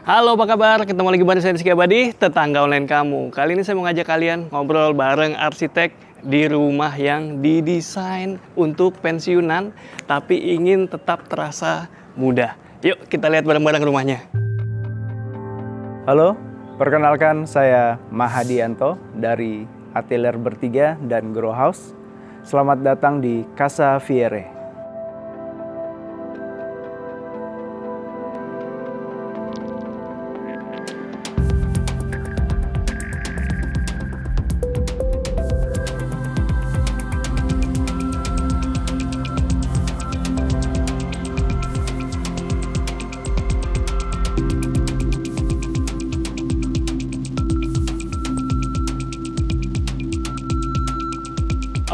Halo, apa kabar? Ketemu lagi bareng saya Rizky Abadi, tetangga online kamu. Kali ini saya mau ngajak kalian ngobrol bareng arsitek di rumah yang didesain untuk pensiunan, tapi ingin tetap terasa muda. Yuk, kita lihat bareng-bareng rumahnya. Halo, perkenalkan saya Mahadianto dari Atelier Bertiga dan Grow House. Selamat datang di Casa Fiere.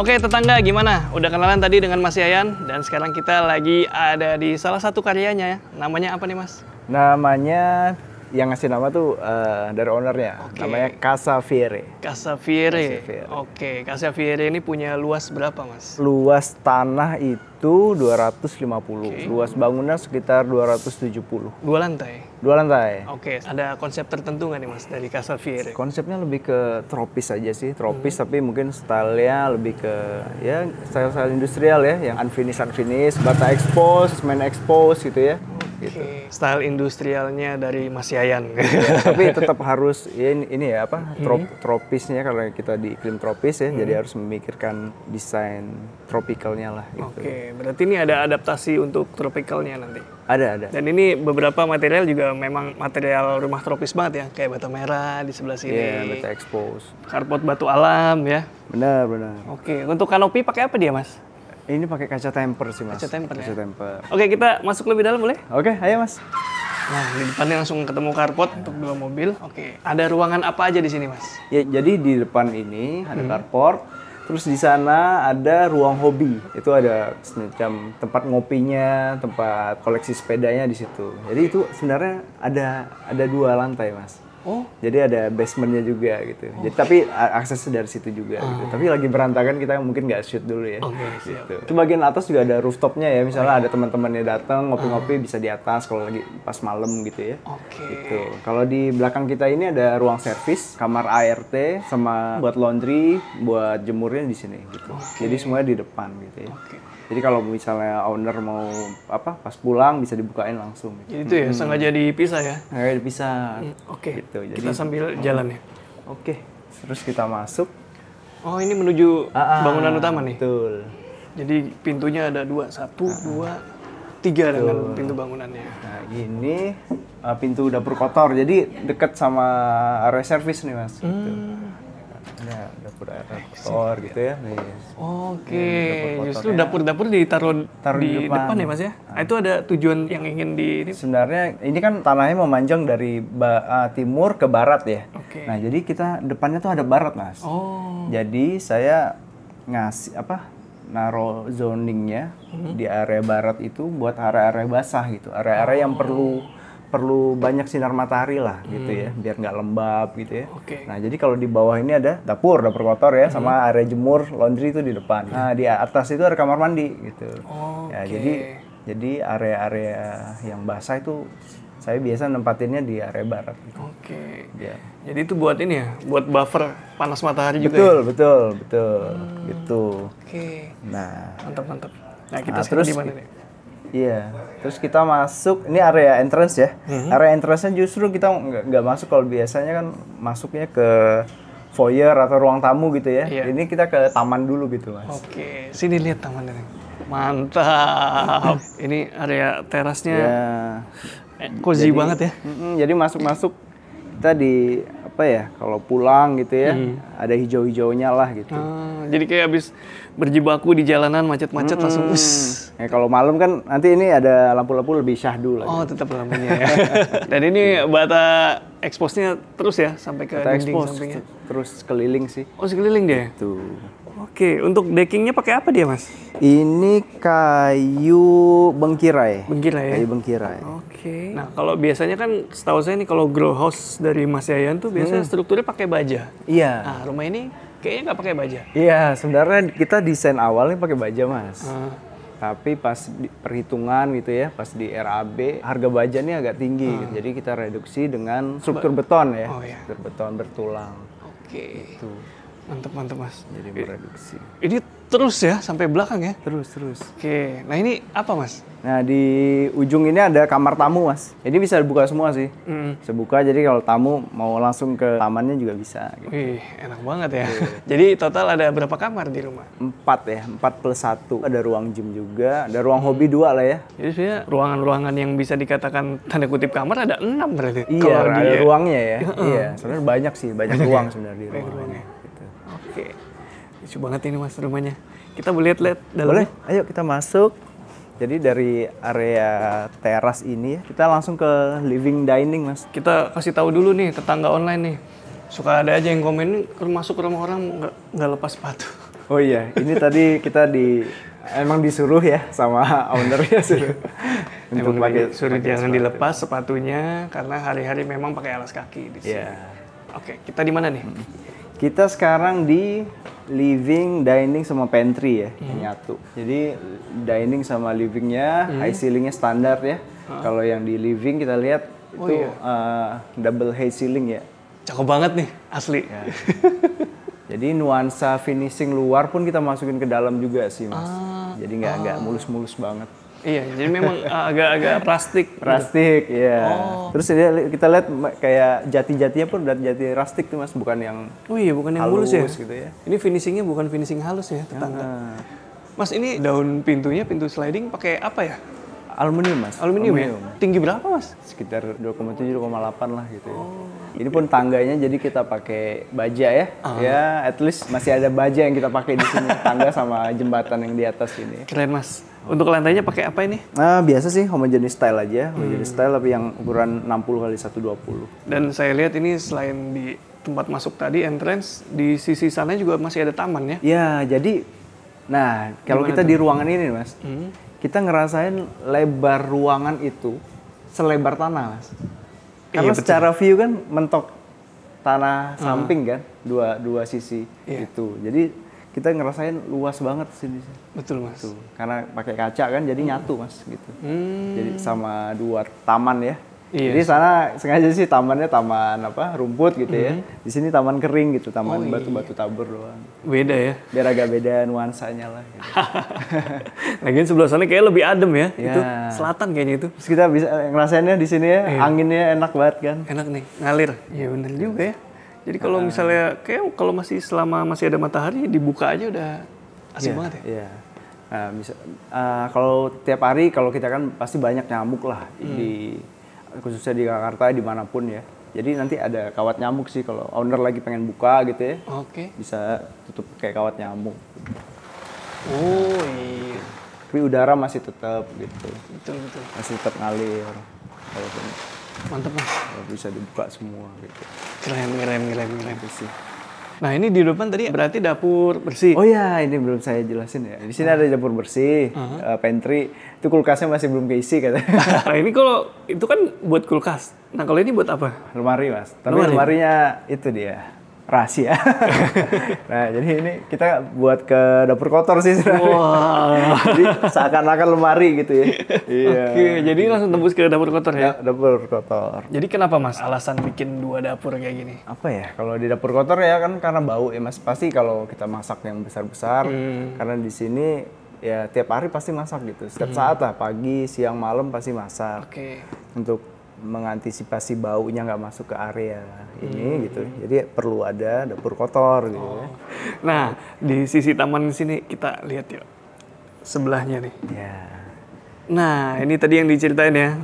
Oke tetangga, gimana? Udah kenalan tadi dengan Mas Yayan, dan sekarang kita lagi ada di salah satu karyanya ya. Namanya apa nih Mas? Namanya, yang ngasih nama tuh dari ownernya. Oke. Namanya Casa Fiere. Casa Fiere. Casa Fiere. Oke, Casa Fiere ini punya luas berapa Mas? Luas tanah itu 250. Oke. Luas bangunan sekitar 270. 2 lantai? 2 lantai. Oke, ada konsep tertentu nggak nih Mas dari Casa Fiere? Konsepnya lebih ke tropis aja sih, tropis tapi mungkin stylenya lebih ke ya style industrial ya, yang unfinished, bata expose, main expose gitu ya. Gitu. Oke, style industrialnya dari Mas Yayan. Ya, tapi tetap harus ya ini ya apa tropisnya, kalau kita di iklim tropis ya, jadi harus memikirkan desain tropicalnya lah gitu. Oke, berarti ini ada adaptasi untuk tropicalnya nanti. Ada. Dan ini beberapa material juga memang material rumah tropis banget ya, kayak bata merah di sebelah sini. Iya, bata expose. Karpot batu alam ya. Benar. Oke, untuk kanopi pakai apa dia Mas? Ini pakai kaca temper sih Mas. Kaca temper ya? Kaca temper. Oke, kita masuk lebih dalam boleh? Oke, ayo Mas. Nah, di depannya langsung ketemu karpot untuk 2 mobil. Oke, ada ruangan apa aja di sini Mas? Ya, jadi di depan ini ada carport, terus di sana ada ruang hobi. Itu ada semacam tempat ngopinya, tempat koleksi sepedanya di situ. Jadi itu sebenarnya ada 2 lantai, Mas. Oh, Jadi ada basementnya juga gitu. Jadi tapi akses dari situ juga gitu. Tapi lagi berantakan, kita mungkin nggak shoot dulu ya. oke, siap. Gitu. Itu bagian atas juga ada rooftopnya ya. Misalnya ada teman-temannya datang ngopi-ngopi bisa di atas kalau lagi pas malam gitu ya. Oke. Gitu. Kalau di belakang kita ini ada ruang servis, kamar ART, sama buat laundry, buat jemurnya di sini gitu. Jadi semuanya di depan gitu ya. Oke. Jadi kalau misalnya owner mau pas pulang bisa dibukain langsung. Gitu. Jadi itu ya, sengaja dipisah ya. Kayak dipisah. Oke. Gitu. Jadi Kita sambil jalan ya. oke. Terus kita masuk. Oh, ini menuju bangunan utama nih. Betul. Jadi pintunya ada 2, 1, 2, 3 dengan pintu bangunannya. Nah, ini pintu dapur kotor. Jadi dekat sama area servis nih, Mas. Gitu. Ada dapur air kotor gitu ya. Nih. Oke, dapur justru kotornya. dapur-dapur ditaruh Taruh di di depan. depan ya Mas ya? Itu ada tujuan yang ingin di ini? Sebenarnya ini kan tanahnya memanjang dari timur ke barat ya. Oke. Nah, jadi kita depannya tuh ada barat, Mas. Oh, Jadi saya ngasih naro zoningnya di area barat itu buat area-area basah gitu, area-area yang perlu banyak sinar matahari lah gitu ya, biar nggak lembab gitu ya. Oke. Nah, jadi kalau di bawah ini ada dapur kotor ya, sama area jemur laundry itu di depan. Nah, di atas itu ada kamar mandi gitu. Ya, jadi area-area yang basah itu saya biasa nempatinnya di area barat gitu. oke. Ya. Jadi itu buat ini ya, buat buffer panas matahari juga ya? Betul gitu. Oke, Nah, mantap. Nah, kita Nah, sekarang terus di mana nih? iya, terus kita masuk, ini area entrance ya. Area entrance-nya justru kita nggak masuk, kalau biasanya kan masuknya ke foyer atau ruang tamu gitu ya. Iya. Ini kita ke taman dulu gitu, Mas. Oke, sini lihat tamannya nih. Mantap. Ini area terasnya Ya. cozy banget ya. Jadi masuk-masuk kita di kalau pulang gitu ya, ada hijau-hijaunya lah gitu. Jadi kayak habis berjibaku di jalanan macet-macet langsung Ya, kalau malam kan nanti ini ada lampu-lampu lebih syahdu lagi. Oh, tetap lampunya ya. Dan ini bata expose-nya terus ya sampai ke Kita dinding expose sampingnya. terus keliling sih. Oh, sekeliling dia. Tuh. Oke, untuk deckingnya pakai apa dia, Mas? Ini kayu bengkirai. Bengkirai ya? Kayu bengkirai. Oke. Nah, kalau biasanya kan setahu saya nih kalau grow house dari Mas Yayan tuh biasanya strukturnya pakai baja. Iya. Nah, rumah ini kayaknya nggak pakai baja. Iya, sebenarnya kita desain awalnya pakai baja, Mas. Tapi pas di perhitungan gitu ya, pas di RAB harga bajannya agak tinggi. Gitu. Jadi kita reduksi dengan struktur beton ya, Oh, iya. struktur beton bertulang. Oke. Itu Mantap Mas. jadi mereduksi. Ini terus ya sampai belakang ya. Terus. Oke. Nah ini apa Mas? Nah di ujung ini ada kamar tamu Mas. Jadi bisa dibuka semua sih. Bisa buka, jadi kalau tamu mau langsung ke tamannya juga bisa. Gitu. Wih, enak banget ya. Jadi total ada berapa kamar di rumah? 4 ya, 4+1. Ada ruang gym juga, ada ruang hobi 2 lah ya. Jadi sebenarnya ruangan-ruangan yang bisa dikatakan tanda kutip kamar ada 6 berarti. Iya, Kalau ada ruangnya ya. Iya, sebenarnya banyak sih, banyak ruang sebenarnya di Banyak rumah. ruangnya. Gitu. Oke. Lucu banget ini Mas rumahnya. Kita boleh lihat dalamnya? Boleh, ayo kita masuk. Jadi dari area teras ini ya, kita langsung ke living dining Mas. Kita kasih tahu dulu nih tetangga online nih. Suka ada aja yang komen masuk ke rumah orang nggak lepas sepatu. Oh iya, ini tadi kita emang disuruh ya sama ownernya suruh untuk pakai Suruh pakai jangan sepatu. dilepas sepatunya karena hari-hari memang pakai alas kaki di sini. Iya. Oke, kita di mana nih? Kita sekarang di living, dining sama pantry ya, nyatu. Jadi dining sama livingnya, high ceilingnya standar ya. Kalau yang di living kita lihat Oh, itu iya. double high ceiling ya. Cakep banget nih, asli. Ya. Jadi nuansa finishing luar pun kita masukin ke dalam juga sih Mas. Jadi nggak mulus-mulus banget. Iya, jadi memang agak-agak plastik. Plastik, ya. Terus ini kita lihat kayak jati-jatinya pun udah jati rustic tuh Mas, bukan yang Oh iya, bukan yang halus mulus ya? gitu ya. Ini finishingnya bukan finishing halus ya, tetangga. Nah, Mas, ini daun pintunya, pintu sliding pakai apa ya? aluminium Mas. Aluminium ya? Tinggi berapa Mas? Sekitar 2,7 2,8 lah gitu ya. Ini pun tangganya jadi kita pakai baja ya. Ya, at least masih ada baja yang kita pakai di sini, tangga sama jembatan yang di atas ini. Keren Mas. Untuk lantainya pakai apa ini? Nah, biasa sih homogeneous style aja, homogeneous style tapi yang ukuran 60 kali 120. Dan saya lihat ini selain di tempat masuk tadi, entrance, di sisi sana juga masih ada taman ya? Ya, jadi nah, kalau kita di ruangan ini Mas, kita ngerasain lebar ruangan itu selebar tanah Mas. Karena Iya, betul. secara view kan mentok tanah samping kan, dua sisi itu. Jadi kita ngerasain luas banget sini. Betul Mas. Tuh, karena pakai kaca kan jadi nyatu Mas gitu. Jadi sama dua taman ya. Iya. Jadi sana sengaja sih tamannya taman apa rumput gitu ya. Di sini taman kering gitu, taman batu-batu tabur doang. Beda ya? Biar agak beda nuansanya lah. Gitu. Lagian sebelah sana kayaknya lebih adem ya? Ya. Itu selatan kayaknya itu. Terus kita bisa ngerasainnya di sini ya, anginnya enak banget kan. Enak nih, ngalir. Iya bener juga ya. Jadi kalau misalnya, kayak kalau selama masih ada matahari, dibuka aja udah asik banget ya? Iya. Nah, kalau tiap hari kalau kita kan pasti banyak nyamuk lah khususnya di Jakarta dimanapun ya. Jadi nanti ada kawat nyamuk sih kalau owner lagi pengen buka gitu ya. Oke. Bisa tutup kayak kawat nyamuk. Oh iya. Tapi udara masih tetap gitu. Betul. Masih tetap ngalir. Walaupun Mantep Mas. bisa dibuka semua gitu. Keren. Itu sih. Nah ini di depan tadi berarti dapur bersih. Oh ya, ini belum saya jelasin ya. Di sini ada dapur bersih, pantry. Itu kulkasnya masih belum keisi katanya. Nah ini kalau itu kan buat kulkas. Nah kalau ini buat apa? Lemari Mas. Tapi Lemari? lemarinya itu dia rahasia. Nah jadi ini kita buat ke dapur kotor sih sebenarnya. Wah. Jadi seakan-akan lemari gitu ya. Iya. Oke, jadi langsung tembus ke dapur kotor ya? Dapur kotor. Jadi kenapa Mas alasan bikin 2 dapur kayak gini? Apa ya? Kalau di dapur kotor ya kan karena bau ya Mas. Pasti kalau kita masak yang besar-besar, karena di sini ya tiap hari pasti masak gitu. Setiap saat lah, pagi, siang, malam pasti masak. Oke. Untuk mengantisipasi baunya nggak masuk ke area ini gitu. Jadi perlu ada dapur kotor gitu ya. Nah, di sisi taman sini kita lihat yuk. Sebelahnya nih. Ya, Nah, ini tadi yang diceritain ya.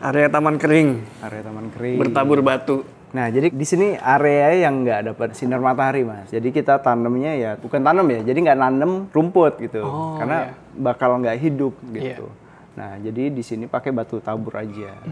Area taman kering, area taman kering. bertabur batu. Nah, jadi di sini area yang nggak dapat sinar matahari, Mas. Jadi kita tanamnya ya bukan tanam ya, jadi nggak nanem rumput gitu. Oh, Karena bakal nggak hidup gitu. Iya. Nah, jadi di sini pakai batu tabur aja.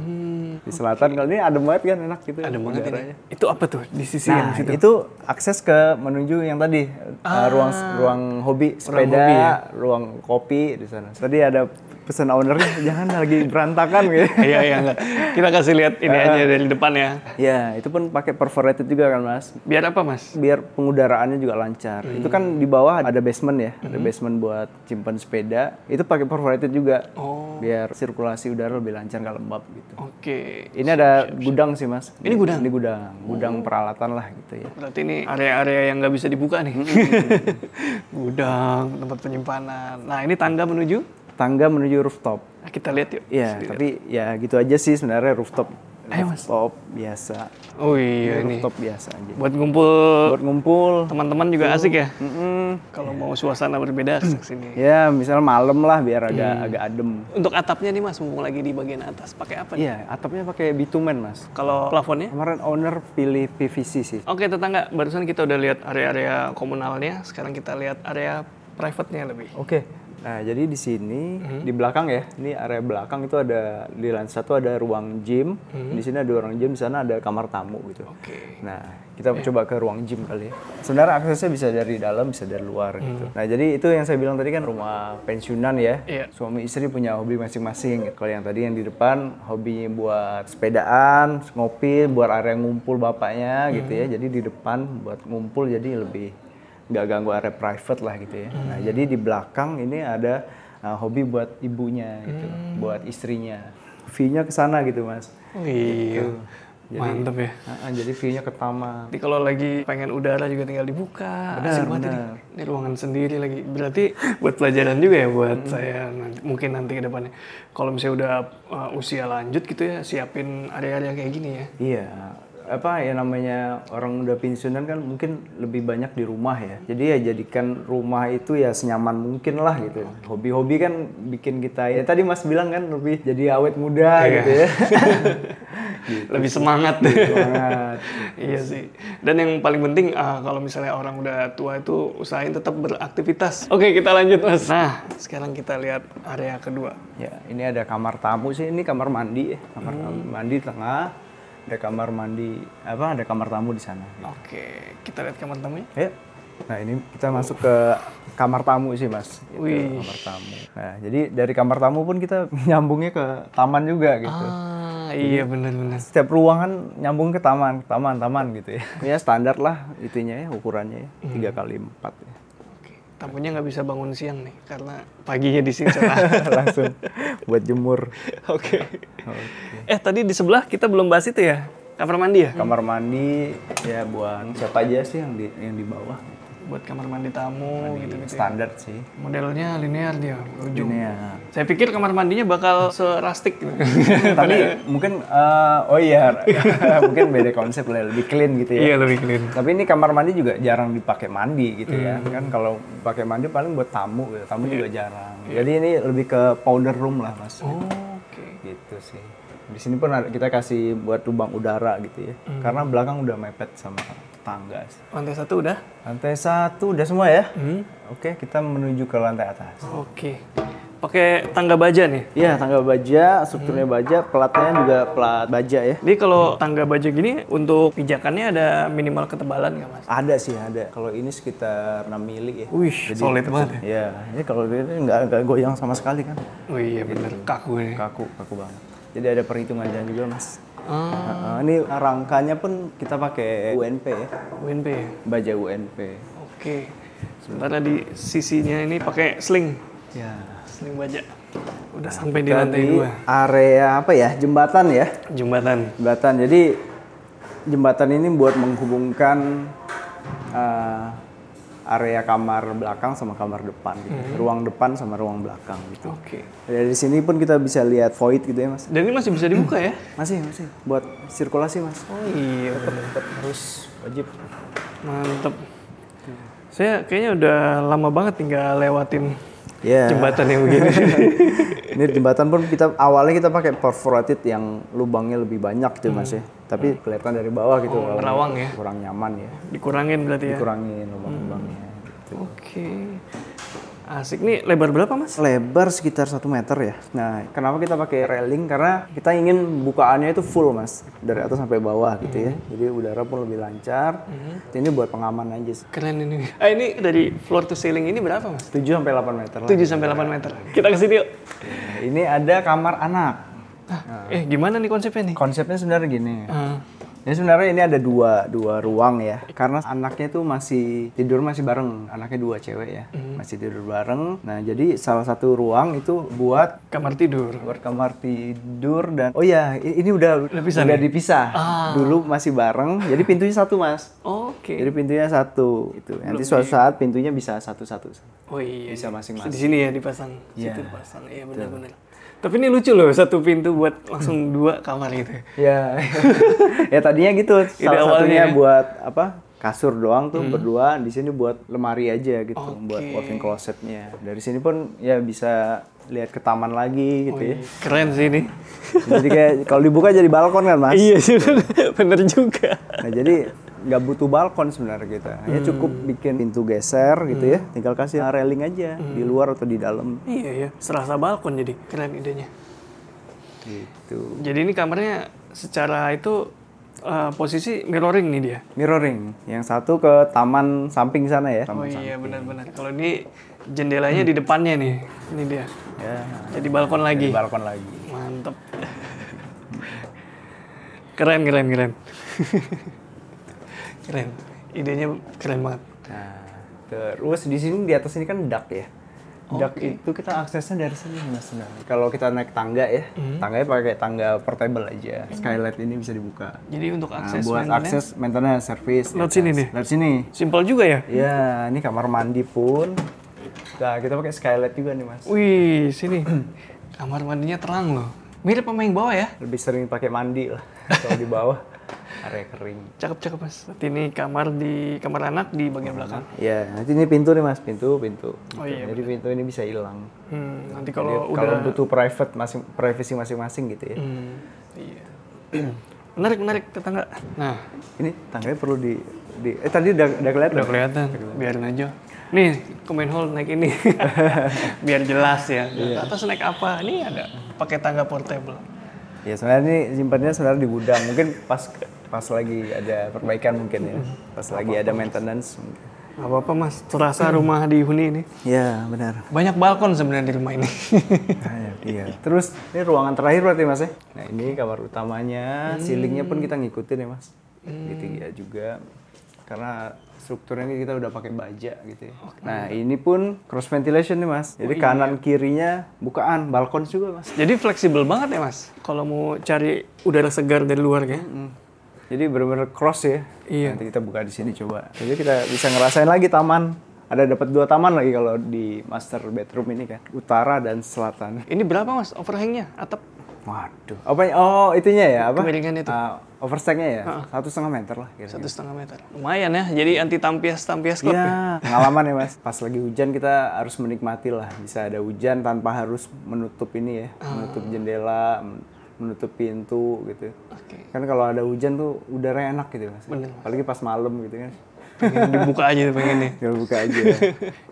Di selatan kalau ini adem banget kan, enak gitu. Ada banget udaranya. ini. Itu apa tuh di sisi yang Nah, situ? itu akses ke menuju yang tadi ruang hobi sepeda, hobi ya? ruang kopi di sana. Tadi ada pesan ownernya jangan lagi berantakan gitu. Iya, iya, enggak. Kita kasih lihat ini aja dari depan ya. Ya, itu pun pakai perforated juga kan Mas. Biar apa, Mas? Biar pengudaraannya juga lancar. Itu kan di bawah ada basement ya, ada basement buat simpan sepeda. Itu pakai perforated juga. Oh, Biar sirkulasi udara lebih lancar, nggak lembab gitu. oke. Ini ada gudang sih Mas. Ini gudang? Ini gudang peralatan lah gitu ya. Berarti ini area-area yang nggak bisa dibuka nih. Gudang, tempat penyimpanan. Nah, ini tangga menuju? Tangga menuju rooftop. Nah, kita lihat yuk. Iya, tapi ya gitu aja sih sebenarnya rooftop. Ayo, Mas. Rooftop biasa. Oh iya, ini. Rooftop biasa aja. Buat ngumpul Buat ngumpul. teman-teman juga asik ya. Mm-mm. Kalau mau suasana berbeda ke sini. Ya, misal malam lah biar agak adem. Untuk atapnya nih Mas, mumpung lagi di bagian atas, pakai apa nih? Iya, atapnya pakai bitumen Mas. Kalau plafonnya? Kemarin owner pilih PVC sih. Oke tetangga, barusan kita udah lihat area-area komunalnya, sekarang kita lihat area private-nya lebih. Oke. Nah, jadi di sini di belakang ya, ini area belakang itu ada di lantai 1 ada ruang gym, di sini ada ruang gym, di sana ada kamar tamu gitu. Oke. Nah, kita coba ke ruang gym kali ya. Sebenarnya aksesnya bisa dari dalam, bisa dari luar gitu. Nah, jadi itu yang saya bilang tadi kan rumah pensiunan ya. Iya. Suami istri punya hobi masing-masing. Kalau yang tadi yang di depan hobi buat sepedaan, ngopi, buat area ngumpul bapaknya gitu ya. Jadi di depan buat ngumpul jadi lebih nggak ganggu area private lah gitu ya. Nah, jadi di belakang ini ada hobi buat ibunya gitu, buat istrinya. View-nya ke sana gitu, Mas. Oh iya, Jadi, mantep ya. Jadi view-nya ke taman. Jadi kalau lagi pengen udara juga tinggal dibuka. Benar, Asik banget benar. Ini ruangan sendiri lagi. Berarti buat pelajaran juga ya buat saya mungkin nanti ke depannya. Kalau misalnya udah usia lanjut gitu ya, siapin area-area kayak gini ya. Iya, apa ya namanya orang udah pensiunan kan mungkin lebih banyak di rumah ya. Jadi ya jadikan rumah itu ya senyaman mungkin lah gitu. Hobi-hobi kan bikin kita ya tadi Mas bilang kan lebih jadi awet muda gitu ya. Lebih semangat. Semangat. Iya sih. Dan yang paling penting kalau misalnya orang udah tua itu usahain tetap beraktivitas. Oke, kita lanjut Mas. Nah, sekarang kita lihat area kedua. Ya, ini ada kamar tamu sih. Ini kamar mandi ya. Kamar mandi tengah. Ada kamar mandi ada kamar tamu di sana. Oke, kita lihat kamar tamunya. Ya. Nah, ini kita masuk ke kamar tamu sih, Mas. Itu Wih. kamar tamu. Nah, jadi dari kamar tamu pun kita nyambungnya ke taman juga gitu. Iya benar-benar. Setiap ruangan nyambung ke taman gitu ya. Ya standar lah itunya ya, ukurannya ya. 3x4 ya. Oke, tamunya nggak bisa bangun siang nih karena paginya di sini. Langsung buat jemur. Oke. Tadi di sebelah kita belum bahas itu ya, kamar mandi ya? Kamar mandi ya buat siapa aja sih yang di bawah. Buat kamar mandi tamu gitu-gitu. Standar sih. Modelnya linear dia, ujung. Ini ya. Saya pikir kamar mandinya bakal serastik gitu. Tapi mungkin mungkin beda konsep lah, lebih clean gitu ya. Iya, lebih clean. Tapi ini kamar mandi juga jarang dipakai mandi gitu ya. Kan kalau pakai mandi paling buat tamu gitu. Tamu juga jarang. Jadi ini lebih ke powder room lah, Mas. Oh, oke. Gitu sih. Di sini pun kita kasih buat lubang udara gitu ya. Karena belakang udah mepet sama tetangga. Lantai 1 udah? Lantai 1 udah semua ya? Oke, kita menuju ke lantai atas. Oke. Pakai tangga baja nih. Iya, tangga baja, strukturnya baja, platnya juga plat baja ya. Jadi kalau tangga baja gini untuk pijakannya ada minimal ketebalan nggak Mas? Ada sih, ada. Kalau ini sekitar 6 mili ya. Wih, solid banget ya. Iya, ini kalau ini nggak goyang sama sekali kan. Oh iya bener, kaku ini. Kaku banget. Jadi ada perhitungannya juga, Mas. Ini rangkanya pun kita pakai UNP ya. UNP ya? Baja UNP. Oke. Sementara di sisinya ini pakai sling. Ya. Sling baja. Udah sampai di lantai 2. Area apa ya? Jembatan ya. Jembatan. Jembatan. Jadi jembatan ini buat menghubungkan area kamar belakang sama kamar depan gitu. Ruang depan sama ruang belakang gitu. Oke. Dari sini pun kita bisa lihat void gitu ya, Mas. Dan ini masih bisa dibuka ya? Masih buat sirkulasi, Mas. Oh iya. Tetap harus wajib. Mantep. Saya kayaknya udah lama banget tinggal lewatin Ya. jembatan yang begini. Ini jembatan pun awalnya kita pakai perforated yang lubangnya lebih banyak gitu, Mas ya. Tapi kelihatan dari bawah gitu. Oh, nerawang ya? Kurang nyaman ya. Dikurangin berarti ya? Dikurangin lubang-lubangnya gitu. Oke. Asik nih, lebar berapa Mas? Lebar sekitar 1 meter ya. Nah, kenapa kita pakai railing? Karena kita ingin bukaannya itu full Mas, dari atas sampai bawah gitu ya. Jadi udara pun lebih lancar. Ini buat pengaman aja sih. Keren ini. Ini dari floor to ceiling ini berapa Mas? 7 sampai 8 meter lah. 7 sampai 8 meter. Kita ke sini yuk. Ini ada kamar anak. Gimana nih konsepnya nih? Konsepnya sebenarnya gini. Ya sebenarnya ini ada dua ruang ya, karena anaknya tuh masih tidur masih bareng, anaknya 2 cewek ya, masih tidur bareng. Nah jadi salah satu ruang itu buat Kamar tidur. dan oh ya ini udah dipisah. Dulu masih bareng, jadi pintunya satu Mas. Oke. Jadi pintunya satu, itu. Nanti suatu saat pintunya bisa satu-satu. Oh iya. Bisa masing-masing. Di sini ya dipasang. Iya. Situ dipasang. Iya benar-benar. Tapi ini lucu loh, satu pintu buat langsung 2 kamar gitu. Ya, ya tadinya gitu. Salah satunya buat apa? Kasur doang tuh berdua. Di sini buat lemari aja gitu, buat walk-in closetnya. Dari sini pun ya bisa lihat ke taman lagi gitu ya. Keren sih ini. Jadi kayak kalau dibuka jadi balkon kan Mas? Iya sih, bener juga. Nah jadi nggak butuh balkon sebenarnya kita. Hanya cukup bikin pintu geser gitu ya. Tinggal kasih railing aja di luar atau di dalam. Iya ya, serasa balkon jadi. Keren idenya. Gitu. Jadi ini kamarnya secara itu posisi mirroring nih dia. Mirroring. Yang satu ke taman samping sana ya. Oh iya benar-benar. Kalau ini jendelanya di depannya nih. Ini dia. Ya. Jadi balkon lagi. Jadi balkon lagi. Mantep. Keren. Keren. Idenya keren banget. Nah, terus di sini di atas ini kan dak ya. Dak itu kita aksesnya dari sini Mas. Kalau kita naik tangga ya, tangganya pakai tangga portable aja. Skylight ini bisa dibuka. Jadi untuk akses buat akses maintenance, service. Lewat sini nih. Lewat sini. Simpel juga ya? Ya, ini kamar mandi pun. Nah, kita pakai skylight juga nih Mas. Wih, sini. Kamar mandinya terang loh. Mirip sama yang bawah ya? Lebih sering pakai mandi lah. Kalau di bawah area kering. Cakep Mas. Nanti ini kamar anak di bagian belakang. Ya, nanti ini pintu nih Mas, pintu. Oh iya. Jadi pintu ini bisa hilang. Nanti kalau udah butuh privacy masing-masing gitu ya. Iya. Menarik tetangga. Nah, ini tangganya perlu tadi udah kelihatan. Udah kelihatan. Biarin aja. Nih, comment hall naik ini. Biar jelas ya. Atas naik apa? Ini ada pakai tangga portable. Ya sebenarnya ini simpannya sebenarnya di gudang. Mungkin pas lagi ada perbaikan mungkin ya. Pas lagi ada maintenance mungkin. Gak apa-apa Mas, terasa rumah di Huni ini. Iya, benar. Banyak balkon sebenarnya di rumah ini. Iya. Terus ini ruangan terakhir berarti Mas ya? Nah ini kamar utamanya, ceilingnya pun kita ngikutin ya Mas. Gitu ya juga. Karena strukturnya ini kita udah pakai baja gitu ya. Nah ini pun cross ventilation nih Mas. Jadi kanan kirinya bukaan, balkon juga Mas. Jadi fleksibel banget ya Mas, kalau mau cari udara segar dari luar ya. Jadi benar-benar cross ya. Iya. Nanti kita buka di sini coba. Jadi kita bisa ngerasain lagi taman. Ada dapat 2 taman lagi kalau di master bedroom ini kan. Utara dan selatan. Ini berapa Mas overhangnya? Atap? Waduh. Apa? Oh itunya ya apa? Kemiringan itu. Overstacknya ya? 1,5 meter lah. 1,5 meter. Lumayan ya. Jadi anti tampias klub ya. Iya. Pengalaman ya Mas. Pas lagi hujan kita harus menikmati lah. Bisa ada hujan tanpa harus menutup ini ya. Menutup jendela, menutup pintu gitu. Kan kalau ada hujan tuh udaranya enak gitu Mas. Bener. Apalagi pas malam gitu kan. Pengen dibuka aja pengen nih. Buka aja.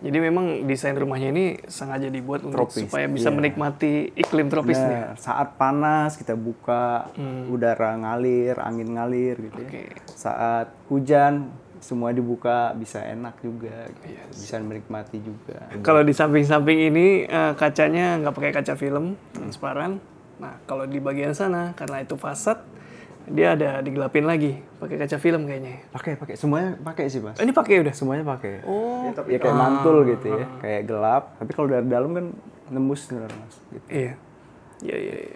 Jadi memang desain rumahnya ini sengaja dibuat untuk Tropis, supaya bisa menikmati iklim tropis nih. Saat panas kita buka, udara ngalir, angin ngalir gitu ya. Saat hujan semua dibuka, bisa enak juga, gitu. Bisa menikmati juga. Kalau di samping-samping ini kacanya nggak pakai kaca film, transparan. Nah kalau di bagian sana karena itu fasad, dia ada digelapin lagi pakai kaca film kayaknya. Pakai semuanya pakai sih Mas. Ini pakai udah? Semuanya pakai. Oh. Ya kayak mantul gitu ya, kayak gelap. Tapi kalau dari dalam kan nembus sebenarnya Mas. Gitu. Iya.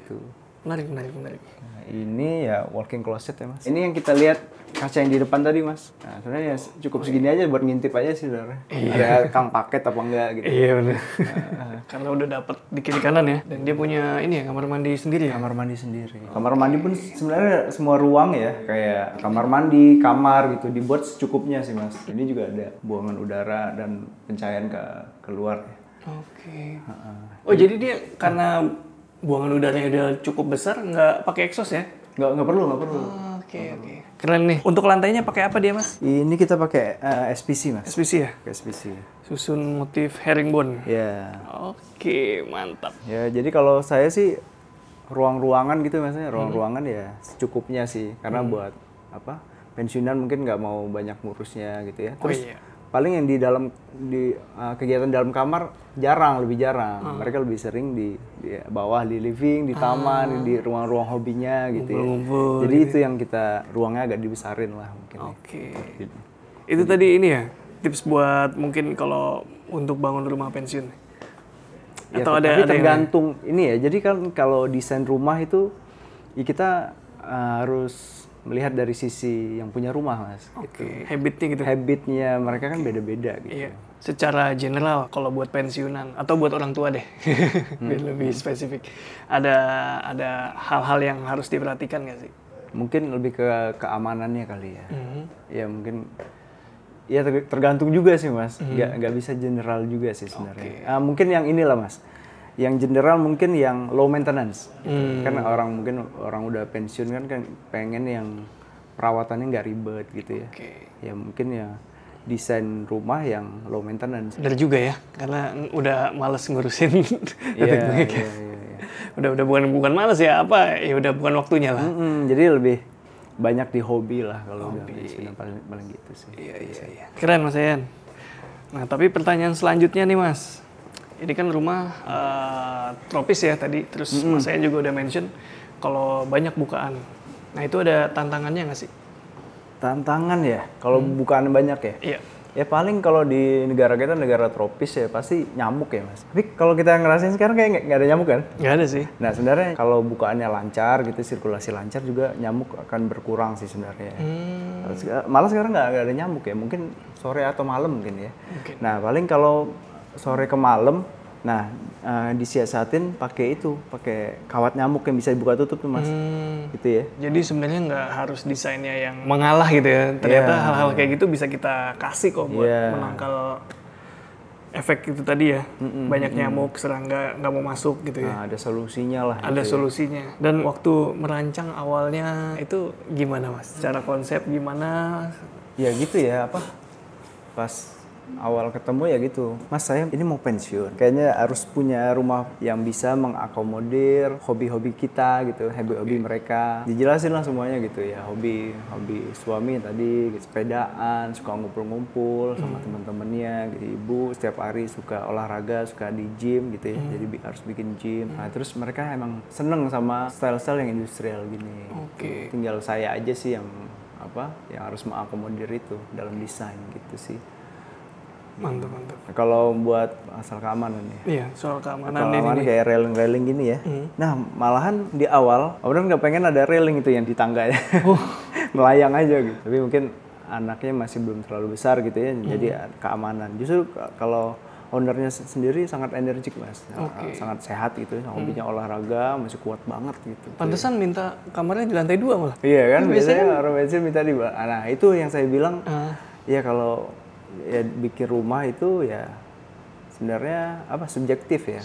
Tuh. Menarik. Nah, ini ya walk-in closet ya Mas. Ini yang kita lihat kaca yang di depan tadi Mas. Nah sebenarnya ya cukup segini aja buat ngintip aja sih sebenarnya. Ada kang paket apa enggak gitu. Iya benar. Karena udah dapet di kiri kanan ya. Dan dia punya ini ya kamar mandi sendiri ya. Kamar mandi sendiri. Kamar mandi pun sebenarnya semua ruang ya, kayak kamar mandi, kamar gitu dibuat secukupnya sih Mas. Ini juga ada buangan udara dan pencahayaan keluar ya. Oke. Oh jadi dia karena buangan udaranya udah cukup besar nggak pakai exhaust ya? Nggak perlu. Oke. Keren nih. Untuk lantainya pakai apa dia, Mas? Ini kita pakai SPC, Mas. SPC ya? Pakai SPC. Susun motif herringbone. Ya. Oke, mantap. Ya, jadi kalau saya sih ruang-ruangan gitu maksudnya, ruang-ruangan ya secukupnya sih. Karena buat apa? Pensiunan mungkin nggak mau banyak ngurusnya gitu ya. Terus paling yang di kegiatan dalam kamar lebih jarang. Mereka lebih sering di bawah, di living, di taman, di ruang-ruang hobinya gitu ya. Jadi itu yang kita ruangnya agak dibesarin lah mungkin. Oke. Itu tadi ini ya, tips buat mungkin kalau untuk bangun rumah pensiun. Ya, Atau tapi ada tergantung ini ya. Jadi kan kalau desain rumah itu ya kita harus melihat dari sisi yang punya rumah, Mas. Oke. Habitnya gitu. Habitnya mereka kan beda-beda gitu. Iya. Secara general kalau buat pensiunan atau buat orang tua deh, biar lebih spesifik. Ada hal-hal yang harus diperhatikan nggak sih? Mungkin lebih ke keamanannya kali ya. Ya mungkin ya tergantung juga sih, Mas. Nggak bisa general juga sih sebenarnya. Mungkin yang inilah, Mas. Yang general mungkin yang low maintenance. Kan orang udah pensiun kan pengen yang perawatannya nggak ribet gitu ya. Ya mungkin ya desain rumah yang low maintenance. Benar juga ya, karena udah males ngurusin. Iya. Udah bukan males ya, udah bukan waktunya lah. Jadi lebih banyak di hobi lah kalau udah pensiun paling gitu sih. Iya. Keren, Mas Ayan. Nah, tapi pertanyaan selanjutnya nih, Mas. Ini kan rumah tropis ya tadi, terus Mas Ayan juga udah mention kalau banyak bukaan. Nah, itu ada tantangannya nggak sih? Tantangan ya, kalau bukaan banyak ya? Iya. Ya paling kalau di negara kita, negara tropis ya pasti nyamuk ya, Mas. Tapi kalau kita ngerasain sekarang kayak nggak ada nyamuk kan? Nggak ada sih. Nah sebenarnya kalau bukaannya lancar gitu, sirkulasi lancar juga nyamuk akan berkurang sih sebenarnya. Malah sekarang nggak ada nyamuk ya, mungkin sore atau malam mungkin ya. Nah paling kalau sore ke malam, disiasatin pakai kawat nyamuk yang bisa dibuka tutup tuh, Mas. Gitu ya. Jadi sebenarnya nggak harus desainnya yang mengalah gitu ya. Ternyata hal-hal kayak gitu bisa kita kasih kok buat menangkal efek itu tadi ya. Banyak nyamuk, serangga nggak mau masuk gitu ya. Ada solusinya lah. Ada solusinya. Dan waktu merancang awalnya itu gimana, Mas? Secara konsep gimana? Ya gitu ya, pas awal ketemu ya gitu, Mas saya ini mau pensiun, kayaknya harus punya rumah yang bisa mengakomodir hobi-hobi kita gitu, hobi-hobi mereka. Dijelasin lah semuanya gitu ya, hobi suami tadi sepedaan, suka ngumpul-ngumpul sama teman-temannya, gitu. Ibu setiap hari suka olahraga, suka di gym gitu ya, jadi harus bikin gym. Nah terus mereka emang seneng sama style-style yang industrial gini. Tinggal saya aja sih yang harus mengakomodir itu dalam desain gitu sih. Mantap. Kalau buat asal keamanan ya. Iya, soal keamanan ini kayak railing gini ya. Nah, malahan di awal, orang nggak pengen ada railing itu yang di tangga ya. Melayang aja gitu. Tapi mungkin anaknya masih belum terlalu besar gitu ya, jadi keamanan. Justru kalau ownernya sendiri sangat energik, Mas. Sangat sehat gitu, hobinya olahraga, masih kuat banget gitu. Pantesan minta kamarnya di lantai 2 malah. Iya kan, biasanya orang pensiun minta di bawah. Nah, itu yang saya bilang, ya kalau ya bikin rumah itu ya sebenarnya subjektif ya.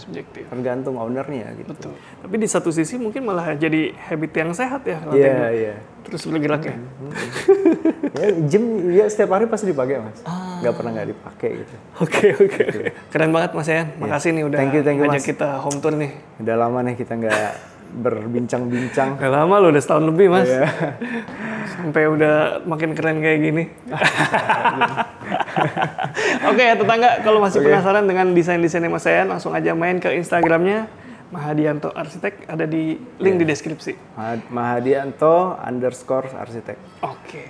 Tergantung ownernya gitu. Betul. Tapi di satu sisi mungkin malah jadi habit yang sehat ya. Iya. Terus bergerak ya. Ya gym ya setiap hari pasti dipakai, Mas. Nggak pernah nggak dipakai gitu. Oke. Keren banget, Mas Ayan. Makasih nih udah ngajak kita home tour nih. Udah lama nih kita nggak berbincang-bincang. Udah lama loh, udah setahun lebih, Mas. Sampai udah makin keren kayak gini. Oke ya tetangga, kalau masih penasaran dengan desain-desainnya Mas Ayan, langsung aja main ke Instagramnya Mahadianto Arsitek, ada di link di deskripsi. Mahadianto_arsitek. Oke,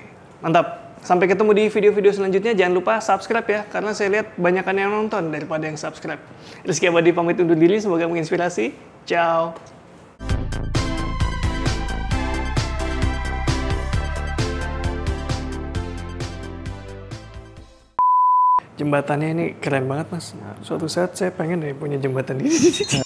mantap. Sampai ketemu di video-video selanjutnya. Jangan lupa subscribe ya, karena saya lihat banyakan yang nonton daripada yang subscribe. Rizky Abadi pamit undur diri, semoga menginspirasi. Ciao. Jembatannya ini keren banget, Mas. Suatu saat saya pengen deh punya jembatan di sini.